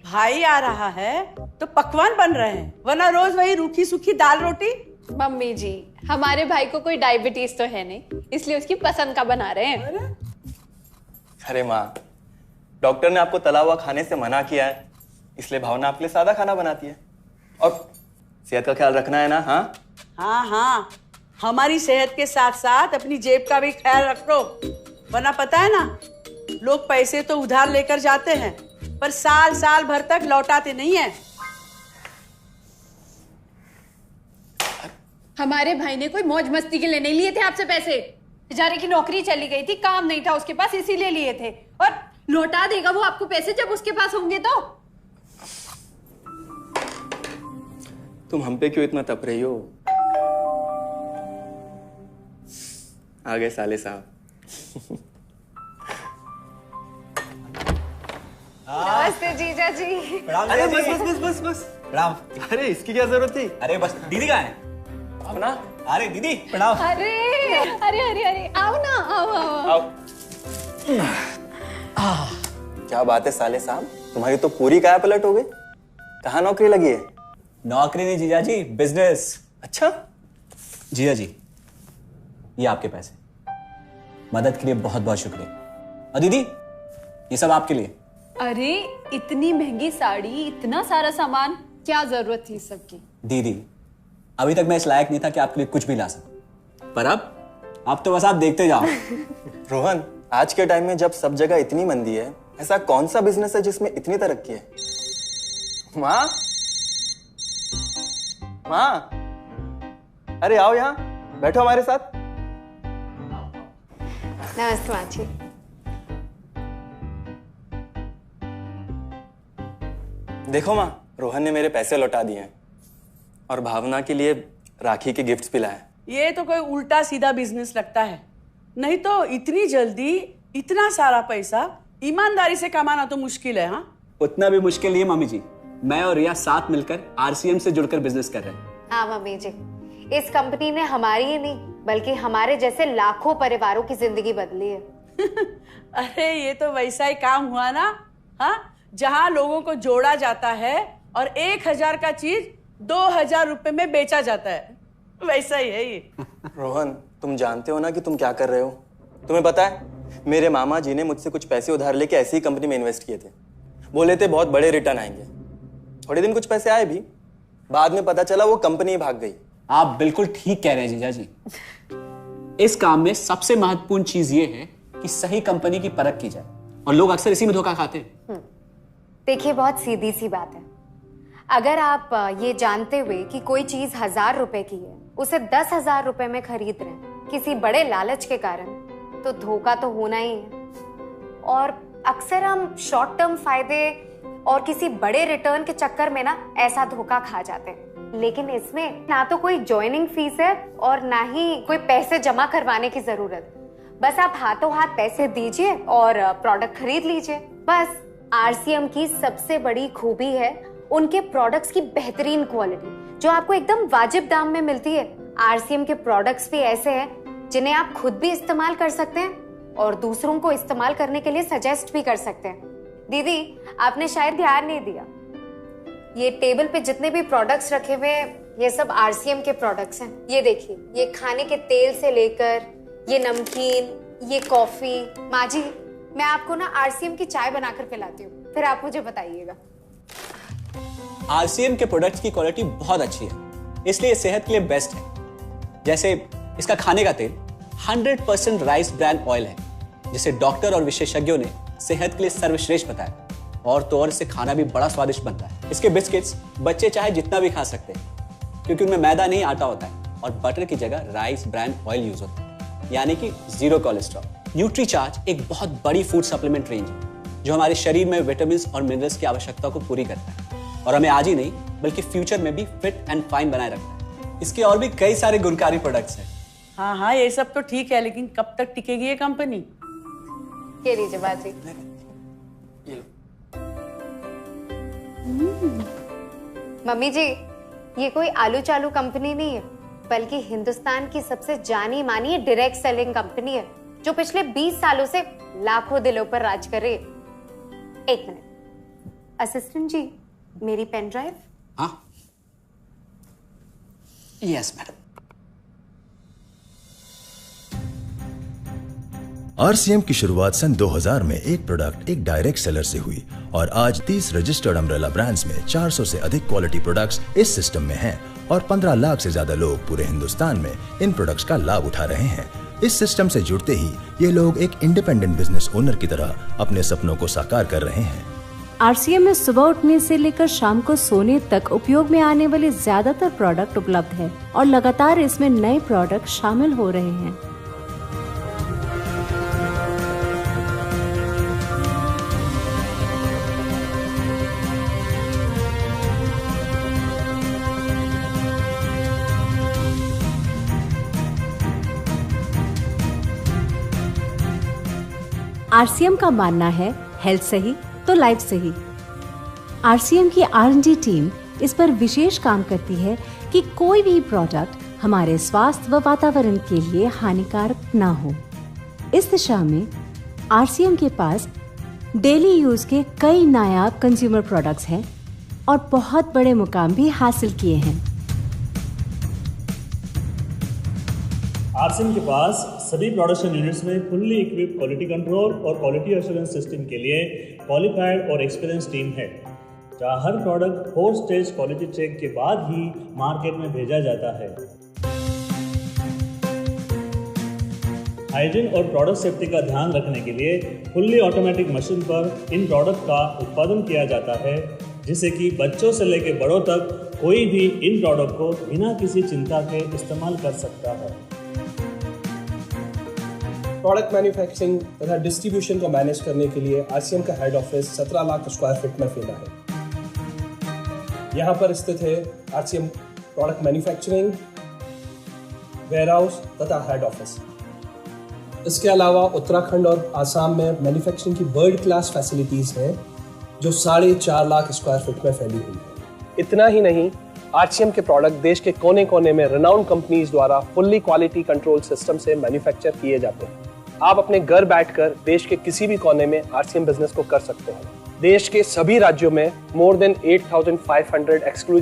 भाई आ रहा है तो पकवान बन रहे हैं, वरना रोज वही रूखी सूखी दाल रोटी। मम्मी जी, हमारे भाई को कोई डायबिटीज तो है नहीं, इसलिए उसकी पसंद का बना रहे हैं। अरे माँ, डॉक्टर ने आपको तला हुआ खाने से मना किया है, इसलिए भावना आपके लिए सादा खाना बनाती है। और सेहत का ख्याल रखना है ना? हाँ हाँ हाँ, हमारी सेहत के साथ साथ अपनी जेब का भी ख्याल रखो, वरना पता है ना, लोग पैसे तो उधार लेकर जाते हैं पर साल साल भर तक लौटाते नहीं है। हमारे भाई ने कोई मौज मस्ती के लिए नहीं लिए थे आपसे पैसे। बेचारे की नौकरी चली गई थी, काम नहीं था उसके पास, इसीलिए लिए थे। और लौटा देगा वो आपको पैसे जब उसके पास होंगे तो। तुम हम पे क्यों इतना तप रही हो? आ गए साले साहब। नमस्ते जीजा जी। अरे बस बस बस बस बस प्रणाम। अरे इसकी क्या जरूरत थी? अरे बस दीदी कहाँ है? अपना? अरे दीदी प्रणाम। अरे अरे अरे अरे आओ ना, आओ। क्या बात है साले साहब, तुम्हारी तो पूरी काया पलट हो गई। कहाँ नौकरी लगी है? नौकरी नहीं जीजा जी, बिजनेस। अच्छा जीजा जी, ये आपके पैसे, मदद के लिए बहुत बहुत शुक्रिया। और दीदी, ये सब आपके लिए। अरे इतनी महंगी साड़ी, इतना सारा सामान, क्या जरूरत थी सबकी? दीदी, अभी तक मैं इस लायक नहीं था कि आपके लिए कुछ भी ला सकूं, पर अब तो बस आप देखते जाओ। रोहन, आज के टाइम में जब सब जगह इतनी मंदी है, ऐसा कौन सा बिजनेस है जिसमें इतनी तरक्की है? माँ, माँ, अरे आओ यहाँ बैठो हमारे साथ। नमस्ते माँ जी। देखो माँ, रोहन ने मेरे पैसे लौटा दिए हैं और भावना के लिए राखी के गिफ्ट्स भी लाए। ये तो कोई उल्टा सीधा बिजनेस लगता है, नहीं तो इतनी जल्दी इतना सारा पैसा ईमानदारी से कमाना तो मुश्किल है। हाँ, उतना भी मुश्किल नहीं है मम्मी जी, मैं और रिया साथ मिलकर आरसीएम से जुड़कर बिजनेस कर रहे हैं। हाँ मम्मी जी, इस कंपनी ने हमारी ही नहीं बल्कि हमारे जैसे लाखों परिवारों की जिंदगी बदली है। अरे ये तो वैसा ही काम हुआ ना, हाँ, जहाँ लोगों को जोड़ा जाता है और 1000 का चीज 2000 रुपए में बेचा जाता है, वैसा ही है ये। रोहन, तुम जानते हो ना कि तुम क्या कर रहे हो? तुम्हें पता है, मेरे मामा जी ने मुझसे कुछ पैसे उधार लेके ऐसी ही कंपनी में इन्वेस्ट किए थे। बोले थे बहुत बड़े रिटर्न आएंगे। थोड़े दिन कुछ पैसे आए भी, बाद में पता चला वो कंपनी भाग गई। आप बिल्कुल ठीक कह रहे हैं जीजा जी। इस काम में सबसे महत्वपूर्ण चीज ये है कि सही कंपनी की परख की जाए, और लोग अक्सर इसी में धोखा खाते हैं। देखिए, बहुत सीधी सी बात है। अगर आप ये जानते हुए कि कोई चीज 1000 रुपए की है, उसे 10,000 रुपए में खरीद रहे हैं किसी बड़े लालच के कारण, तो धोखा तो होना ही है। और अक्सर हम शॉर्ट टर्म फायदे और किसी बड़े रिटर्न के चक्कर में ना ऐसा धोखा खा जाते हैं। लेकिन इसमें ना तो कोई ज्वाइनिंग फीस है और ना ही कोई पैसे जमा करवाने की जरूरत। बस आप हाथों हाथ पैसे दीजिए और प्रोडक्ट खरीद लीजिए। बस आरसीएम की सबसे बड़ी खूबी है उनके प्रोडक्ट्स की बेहतरीन क्वालिटी, जो आपको एकदम वाजिब दाम में मिलती है। आरसीएम के प्रोडक्ट्स भी ऐसे हैं जिन्हें आप खुद भी इस्तेमाल कर सकते हैं और दूसरों को इस्तेमाल करने के लिए सजेस्ट भी कर सकते हैं। दीदी, आपने शायद ध्यान नहीं दिया, ये टेबल पे जितने भी प्रोडक्ट्स रखे हुए हैं, ये सब आरसीएम के प्रोडक्ट्स हैं। ये देखिए, ये खाने के तेल से लेकर ये नमकीन, ये कॉफी। माँ जी, मैं आपको ना आरसीएम की चाय बनाकर पिलाती हूँ, फिर आप मुझे बताइएगा। आरसीएम के प्रोडक्ट्स की क्वालिटी बहुत अच्छी है, इसलिए सेहत के लिए बेस्ट है। जैसे इसका खाने का तेल 100% राइस ब्रांड ऑयल है, जिसे डॉक्टर और विशेषज्ञों ने सेहत के लिए सर्वश्रेष्ठ बताया। और तो और इससे खाना भी बड़ा स्वादिष्ट बनता है। इसके बिस्किट्स बच्चे चाहे जितना भी खा सकते हैं, क्योंकि उनमें मैदा नहीं आटा होता है और बटर की जगह राइस ब्रांड ऑयल यूज होता है, यानी कि 0 कोलेस्ट्रॉल। न्यूट्रीचार्ज एक बहुत बड़ी फूड सप्लीमेंट रेंज है, जो हमारे शरीर में विटामिन्स और मिनरल्स की आवश्यकता को पूरी करता है और हमें आज ही नहीं बल्कि फ्यूचर में भी फिट एंड फाइन बनाए रखता है। इसके और भी कई सारे गुणकारी प्रोडक्ट्स हैं। हाँ हाँ, ये सब तो ठीक है, लेकिन कब तक टिकेगी ये कंपनी? ये लीजिए बाजी। मम्मी जी, ये कोई आलू चालू कंपनी नहीं है, बल्कि हिंदुस्तान की सबसे जानी मानी डायरेक्ट सेलिंग कंपनी है जो पिछले 20 सालों से लाखों दिलों पर राज कर रही है। एक मिनट असिस्टेंट जी, मेरी पेन ड्राइव। हाँ, यस मैडम। आरसीएम की शुरुआत सन 2000 में एक प्रोडक्ट एक डायरेक्ट सेलर से हुई और आज 30 रजिस्टर्ड अम्ब्रेला ब्रांड्स में 400 से अधिक क्वालिटी प्रोडक्ट्स इस सिस्टम में हैं और 15 लाख से ज्यादा लोग पूरे हिंदुस्तान में इन प्रोडक्ट्स का लाभ उठा रहे हैं। इस सिस्टम से जुड़ते ही ये लोग एक इंडिपेंडेंट बिजनेस ओनर की तरह अपने सपनों को साकार कर रहे हैं। आरसीएम में सुबह उठने से लेकर शाम को सोने तक उपयोग में आने वाले ज्यादातर प्रोडक्ट उपलब्ध है और लगातार इसमें नए प्रोडक्ट शामिल हो रहे हैं। आरसीएम का मानना है हेल्थ सही तो लाइफ सही। आरसीएम की R&D टीम इस पर विशेष काम करती है कि कोई भी प्रोडक्ट हमारे स्वास्थ्य व वातावरण के लिए हानिकारक ना हो। इस दिशा में आरसीएम के पास डेली यूज के कई नायाब कंज्यूमर प्रोडक्ट्स हैं और बहुत बड़े मुकाम भी हासिल किए हैं। आरसीएम के पास सभी प्रोडक्शन यूनिट्स में फुल्ली इक्विप्ड क्वालिटी कंट्रोल और क्वालिटी एश्योरेंस सिस्टम के लिए क्वालिफाइड और एक्सपीरियंस टीम है, जहां हर प्रोडक्ट 4 स्टेज क्वालिटी चेक के बाद ही मार्केट में भेजा जाता है। हाइजीन और प्रोडक्ट सेफ्टी का ध्यान रखने के लिए फुल्ली ऑटोमेटिक मशीन पर इन प्रोडक्ट का उत्पादन किया जाता है, जिससे कि बच्चों से लेकर बड़ों तक कोई भी इन प्रोडक्ट को बिना किसी चिंता के इस्तेमाल कर सकता है। प्रोडक्ट मैन्युफैक्चरिंग तथा डिस्ट्रीब्यूशन को मैनेज करने के लिए आरसीएम का head office 17 lakh square feet में फैला है। यहाँ पर स्थित है आरसीएम प्रोडक्ट मैन्युफैक्चरिंग, वेयरहाउस तथा हेड ऑफिस। इसके अलावा उत्तराखंड और आसाम में मैन्युफैक्चरिंग की वर्ल्ड क्लास फैसिलिटीज़ हैं जो 4.5 लाख स्क्वायर फीट में फैली हुई है। इतना ही नहीं, आरसीएम के प्रोडक्ट देश के कोने कोने में रिनाउंड कंपनीज द्वारा फुल्ली क्वालिटी कंट्रोल सिस्टम से मैन्युफैक्चर किए जाते हैं। आप अपने घर बैठकर देश के किसी भी कोने में आरसीएम बिजनेस को कर सकते हैं। देश के सभी राज्यों में मोर देन 8,500 एक्सक्लूसिव